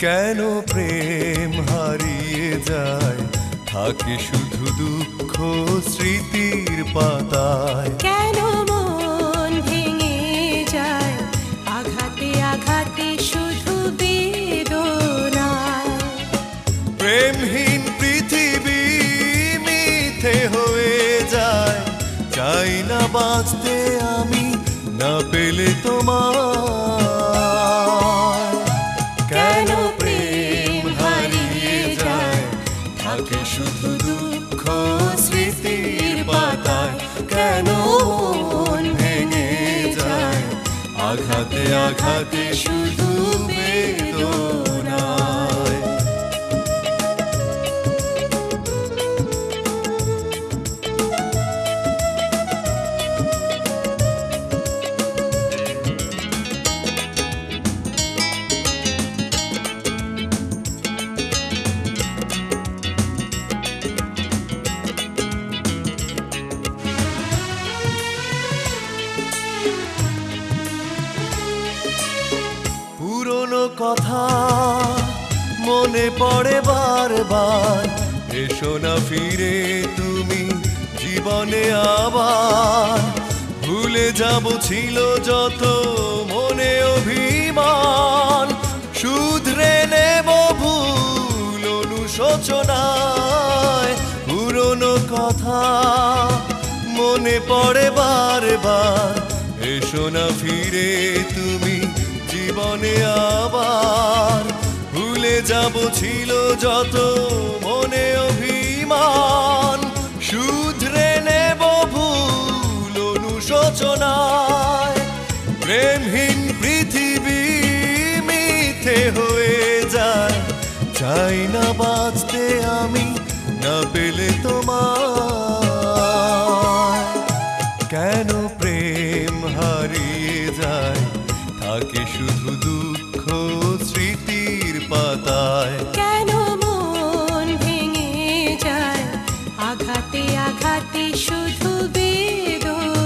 কেন প্রেম হারিয়ে যায়, থাকে শুধু দুঃখ স্মৃতির পাতায়। কেন মন ভেঙে যায়, আঘাতে আঘাতে শুধু বেদনায়। প্রেমহীন পৃথিবী মিথ্যে হয়ে যায়, চাই না বাঁচতে আমি না পেলে তোমায়। কেন প্রেম হারিয়ে যায়, থাকে শুধু দুঃখ স্মৃতির পাতায়। কেন মন ভেঙে যায়, আঘাতে আঘাতে শুধু বেদনায়। পুরনো কথা মনে পড়ে বারবার, এসো না ফিরে তুমি জীবনে আবার। ভুলে যাব ছিল যত মনে অভিমান, শুধরে নেব ভুল অনুশোচনায়। পুরনো কথা মনে পড়ে বারবার, এসো না ফিরে তুমি জীবনে আবার। ভুলে যাব ছিল যত মনে অভিমান, শুধরে নেব ভুল অনুশোচনায়। প্রেমহীন পৃথিবী মিথ্যে হয়ে যায়, চাই না বাঁচতে আমি না পেলে তোমায়। কেন প্রেম হারিয়ে যায়, থাকে শুধু দুঃখ স্মৃতির পাতায়। কেন মন ভেঙে যায়, আঘাতে আঘাতে শুধু বেদনায়।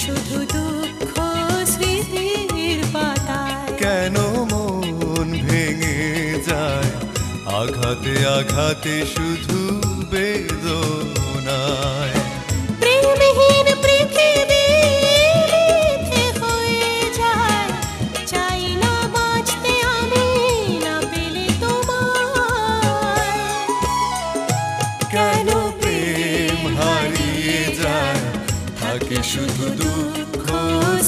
শুধু দুঃখ স্মৃতির পাতায়। কেন মন ভেঙে যায়, আঘাতে আঘাতে শুধু বেদনায়। প্রেমহীন পৃথিবী মিথ্যে হয়ে যায়, চাই না বাঁচতে আমি না পেলে তোমায়। কেন প্রেম হারিয়ে যায়, থাকে শুধু দুঃখ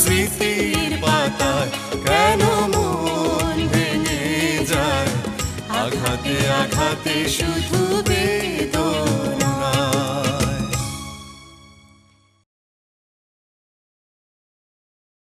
স্মৃতির পাতায়। কেন মন ভেঙে যায়, আঘাতে আঘাতে শুধু